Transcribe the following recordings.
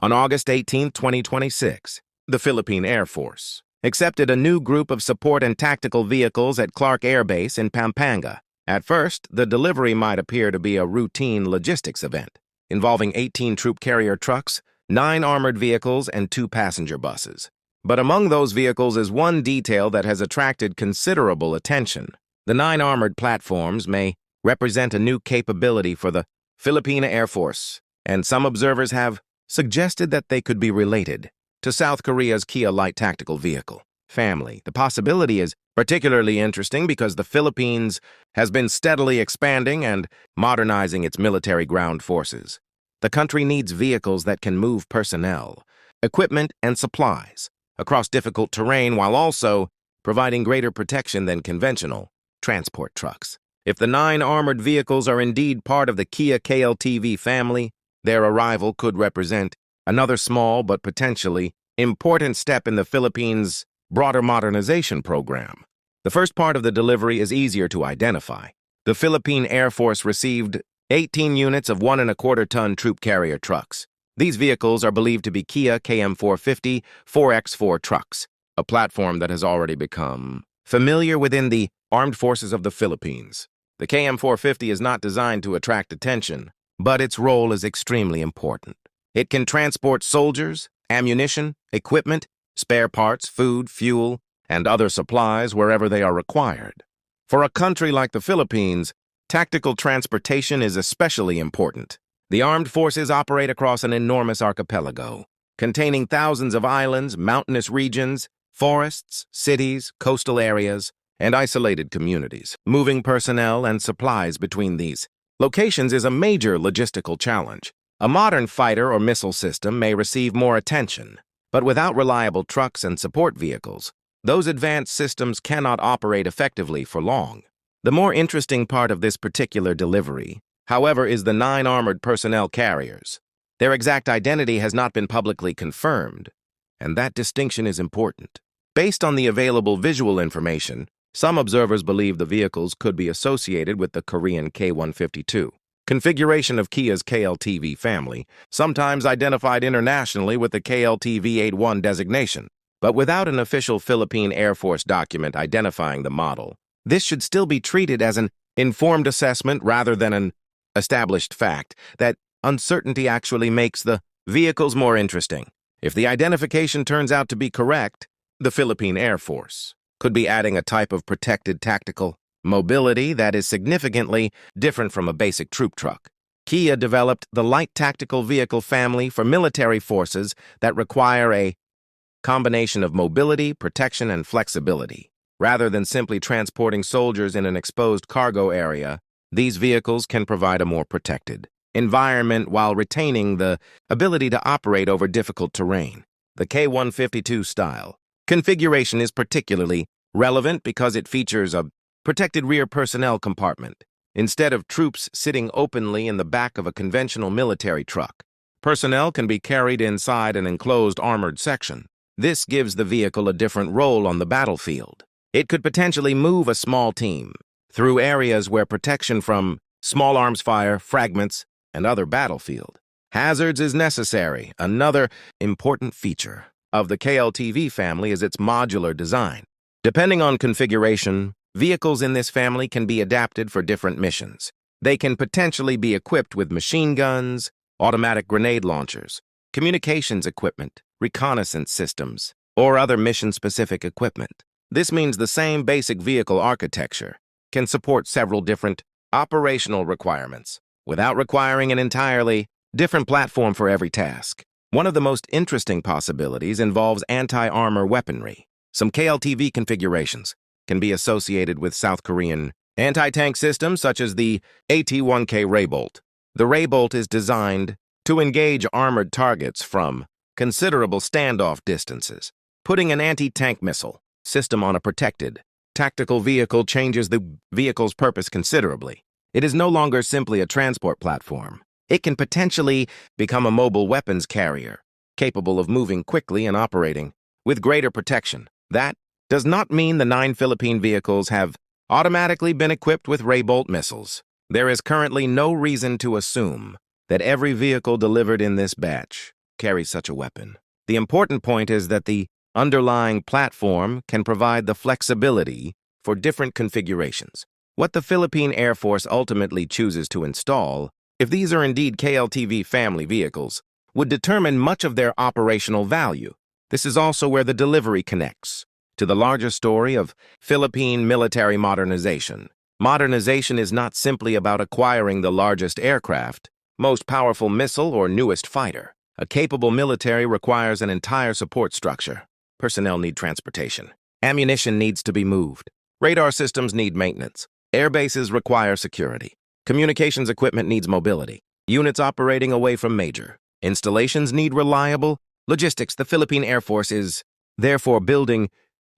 On August 18, 2026, the Philippine Air Force accepted a new group of support and tactical vehicles at Clark Air Base in Pampanga. At first, the delivery might appear to be a routine logistics event, involving 18 troop carrier trucks, 9 armored vehicles, and 2 passenger buses. But among those vehicles is one detail that has attracted considerable attention. The 9 armored platforms may represent a new capability for the Philippine Air Force, and some observers have suggested that they could be related to South Korea's Kia light tactical vehicle family. The possibility is particularly interesting because the Philippines has been steadily expanding and modernizing its military ground forces. The country needs vehicles that can move personnel, equipment, and supplies across difficult terrain while also providing greater protection than conventional transport trucks. If the 9 armored vehicles are indeed part of the Kia KLTV family, their arrival could represent another small but potentially important step in the Philippines' broader modernization program. The first part of the delivery is easier to identify. The Philippine Air Force received 18 units of 1.25-ton troop carrier trucks. These vehicles are believed to be Kia KM450 4x4 trucks, a platform that has already become familiar within the armed forces of the Philippines. The KM450 is not designed to attract attention, but its role is extremely important. It can transport soldiers, ammunition, equipment, spare parts, food, fuel, and other supplies wherever they are required. For a country like the Philippines, tactical transportation is especially important. The armed forces operate across an enormous archipelago, containing thousands of islands, mountainous regions, forests, cities, coastal areas, and isolated communities. Moving personnel and supplies between these locations is a major logistical challenge. A modern fighter or missile system may receive more attention, but without reliable trucks and support vehicles, those advanced systems cannot operate effectively for long. The more interesting part of this particular delivery, however, is the 9 armored personnel carriers. Their exact identity has not been publicly confirmed, and that distinction is important. Based on the available visual information, some observers believe the vehicles could be associated with the Korean K152 configuration of Kia's KLTV family, sometimes identified internationally with the KLTV 81 designation. But without an official Philippine Air Force document identifying the model, this should still be treated as an informed assessment rather than an established fact. That uncertainty actually makes the vehicles more interesting. If the identification turns out to be correct, the Philippine Air Force could be adding a type of protected tactical mobility that is significantly different from a basic troop truck. Kia developed the light tactical vehicle family for military forces that require a combination of mobility, protection, and flexibility. Rather than simply transporting soldiers in an exposed cargo area, these vehicles can provide a more protected environment while retaining the ability to operate over difficult terrain. The K152 style configuration is particularly relevant because it features a protected rear personnel compartment. Instead of troops sitting openly in the back of a conventional military truck, personnel can be carried inside an enclosed armored section. This gives the vehicle a different role on the battlefield. It could potentially move a small team through areas where protection from small arms fire, fragments, and other battlefield hazards is necessary. Another important feature of the KLTV family is its modular design. Depending on configuration, vehicles in this family can be adapted for different missions. They can potentially be equipped with machine guns, automatic grenade launchers, communications equipment, reconnaissance systems, or other mission-specific equipment. This means the same basic vehicle architecture can support several different operational requirements without requiring an entirely different platform for every task. One of the most interesting possibilities involves anti-armor weaponry. Some KLTV configurations can be associated with South Korean anti-tank systems such as the AT-1K Raycolt. The Raycolt is designed to engage armored targets from considerable standoff distances. Putting an anti-tank missile system on a protected tactical vehicle changes the vehicle's purpose considerably. It is no longer simply a transport platform. It can potentially become a mobile weapons carrier, capable of moving quickly and operating with greater protection. That does not mean the 9 Philippine vehicles have automatically been equipped with Raybolt missiles. There is currently no reason to assume that every vehicle delivered in this batch carry such a weapon. The important point is that the underlying platform can provide the flexibility for different configurations. What the Philippine Air Force ultimately chooses to install, if these are indeed KLTV family vehicles, would determine much of their operational value. This is also where the delivery connects to the larger story of Philippine military modernization. Modernization is not simply about acquiring the largest aircraft, most powerful missile, or newest fighter. A capable military requires an entire support structure. Personnel need transportation. Ammunition needs to be moved. Radar systems need maintenance. Air bases require security. Communications equipment needs mobility. Units operating away from major installations need reliable logistics. The Philippine Air Force is, therefore, building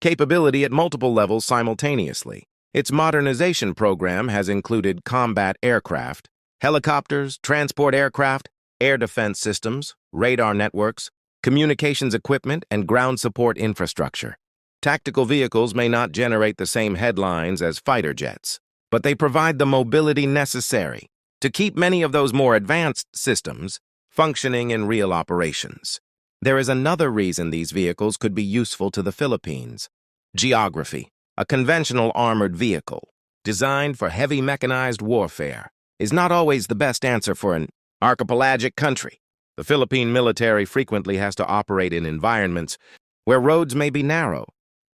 capability at multiple levels simultaneously. Its modernization program has included combat aircraft, helicopters, transport aircraft, air defense systems, radar networks, communications equipment, and ground support infrastructure. Tactical vehicles may not generate the same headlines as fighter jets, but they provide the mobility necessary to keep many of those more advanced systems functioning in real operations. There is another reason these vehicles could be useful to the Philippines. Geography. A conventional armored vehicle, designed for heavy mechanized warfare, is not always the best answer for an archipelagic country. The Philippine military frequently has to operate in environments where roads may be narrow,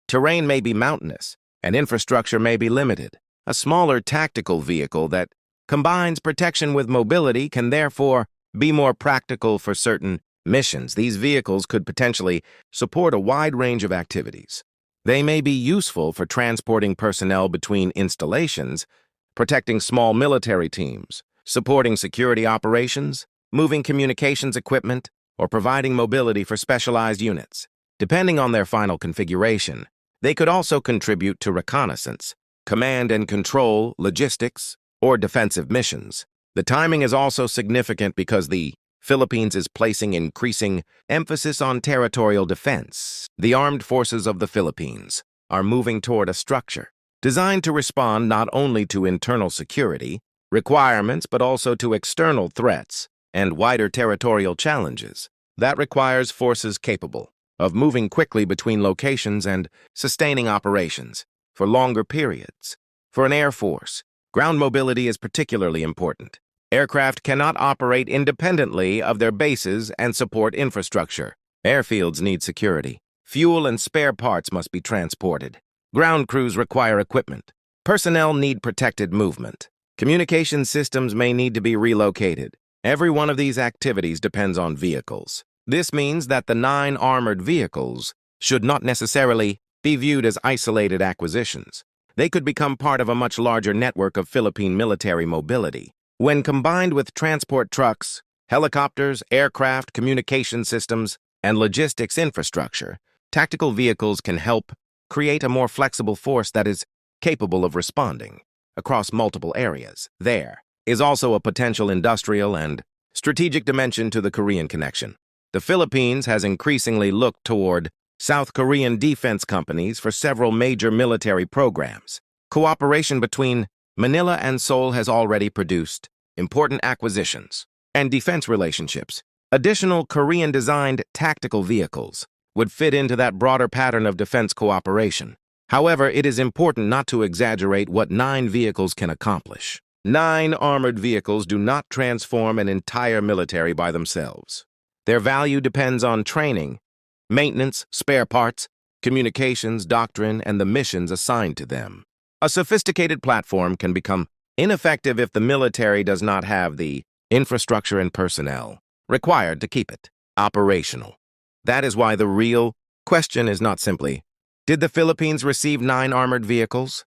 terrain may be mountainous, and infrastructure may be limited. A smaller tactical vehicle that combines protection with mobility can therefore be more practical for certain missions. These vehicles could potentially support a wide range of activities. They may be useful for transporting personnel between installations, protecting small military teams, supporting security operations, moving communications equipment, or providing mobility for specialized units. Depending on their final configuration, they could also contribute to reconnaissance, command and control, logistics, or defensive missions. The timing is also significant because the Philippines is placing increasing emphasis on territorial defense. The armed forces of the Philippines are moving toward a structure designed to respond not only to internal security requirements but also to external threats and wider territorial challenges. That requires forces capable of moving quickly between locations and sustaining operations for longer periods. For an air force, ground mobility is particularly important. Aircraft cannot operate independently of their bases and support infrastructure. Airfields need security. Fuel and spare parts must be transported. Ground crews require equipment. Personnel need protected movement. Communication systems may need to be relocated. Every one of these activities depends on vehicles. This means that the 9 armored vehicles should not necessarily be viewed as isolated acquisitions. They could become part of a much larger network of Philippine military mobility. When combined with transport trucks, helicopters, aircraft, communication systems, and logistics infrastructure, tactical vehicles can help create a more flexible force that is capable of responding across multiple areas. There is also a potential industrial and strategic dimension to the Korean connection. The Philippines has increasingly looked toward South Korean defense companies for several major military programs. Cooperation between Manila and Seoul has already produced important acquisitions and defense relationships. Additional Korean-designed tactical vehicles would fit into that broader pattern of defense cooperation. However, it is important not to exaggerate what 9 vehicles can accomplish. 9 armored vehicles do not transform an entire military by themselves. Their value depends on training, maintenance, spare parts, communications, doctrine, and the missions assigned to them. A sophisticated platform can become ineffective if the military does not have the infrastructure and personnel required to keep it operational. That is why the real question is not simply, did the Philippines receive 9 armored vehicles?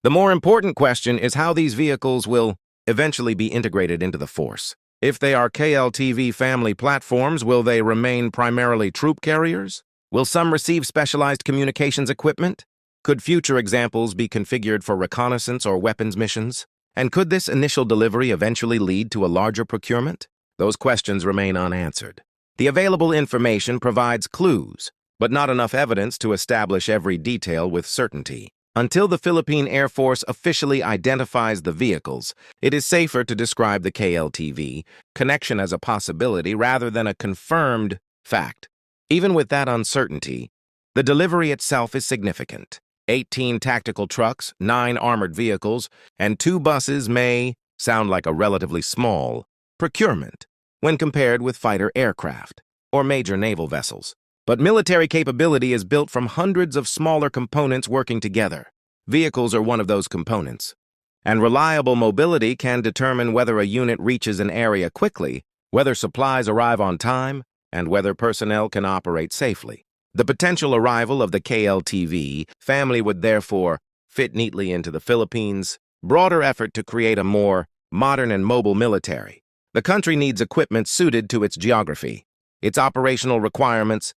The more important question is how these vehicles will eventually be integrated into the force. If they are KLTV family platforms, will they remain primarily troop carriers? Will some receive specialized communications equipment? Could future examples be configured for reconnaissance or weapons missions? And could this initial delivery eventually lead to a larger procurement? Those questions remain unanswered. The available information provides clues, but not enough evidence to establish every detail with certainty. Until the Philippine Air Force officially identifies the vehicles, it is safer to describe the KLTV connection as a possibility rather than a confirmed fact. Even with that uncertainty, the delivery itself is significant. 18 tactical trucks, 9 armored vehicles, and 2 buses may sound like a relatively small procurement when compared with fighter aircraft or major naval vessels. But military capability is built from hundreds of smaller components working together. Vehicles are one of those components. And reliable mobility can determine whether a unit reaches an area quickly, whether supplies arrive on time, and whether personnel can operate safely. The potential arrival of the KLTV family would therefore fit neatly into the Philippines' broader effort to create a more modern and mobile military. The country needs equipment suited to its geography, its operational requirements,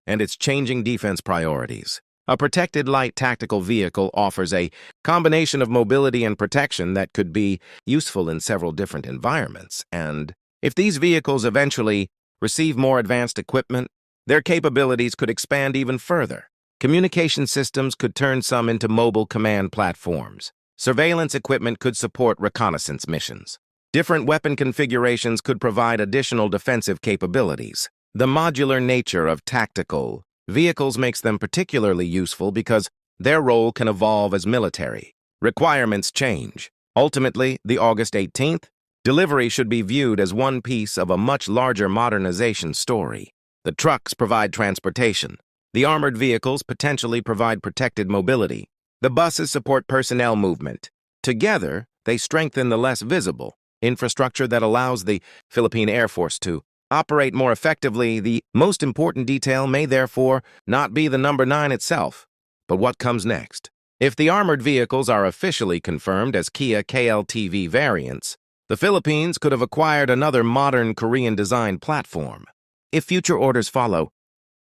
and its changing defense priorities. A protected light tactical vehicle offers a combination of mobility and protection that could be useful in several different environments. And if these vehicles eventually receive more advanced equipment, their capabilities could expand even further. Communication systems could turn some into mobile command platforms. Surveillance equipment could support reconnaissance missions. Different weapon configurations could provide additional defensive capabilities. The modular nature of tactical vehicles makes them particularly useful because their role can evolve as military requirements change. Ultimately, the August 18th delivery should be viewed as one piece of a much larger modernization story. The trucks provide transportation. The armored vehicles potentially provide protected mobility. The buses support personnel movement. Together, they strengthen the less visible infrastructure that allows the Philippine Air Force to operate more effectively. The most important detail may therefore not be the number 9 itself, but what comes next. If the armored vehicles are officially confirmed as Kia KLTV variants, the Philippines could have acquired another modern Korean-designed platform. If future orders follow,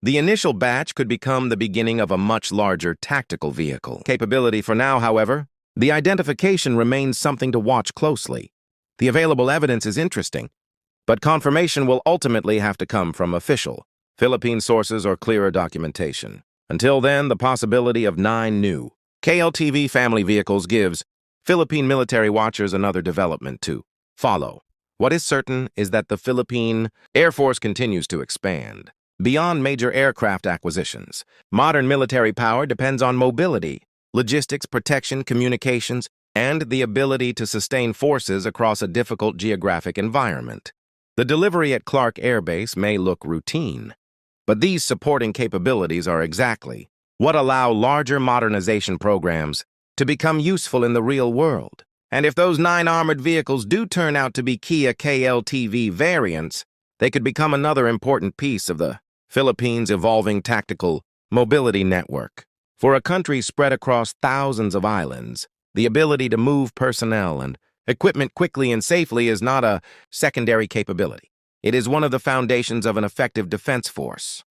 the initial batch could become the beginning of a much larger tactical vehicle capability. For now, however, the identification remains something to watch closely. The available evidence is interesting, but confirmation will ultimately have to come from official Philippine sources or clearer documentation. Until then, the possibility of 9 new KLTV family vehicles gives Philippine military watchers another development to follow. What is certain is that the Philippine Air Force continues to expand. Beyond major aircraft acquisitions, modern military power depends on mobility, logistics, protection, communications, and the ability to sustain forces across a difficult geographic environment. The delivery at Clark Air Base may look routine, but these supporting capabilities are exactly what allow larger modernization programs to become useful in the real world. And if those 9 armored vehicles do turn out to be Kia KLTV variants, they could become another important piece of the Philippines' evolving tactical mobility network. For a country spread across thousands of islands, the ability to move personnel and equipment quickly and safely is not a secondary capability. It is one of the foundations of an effective defense force.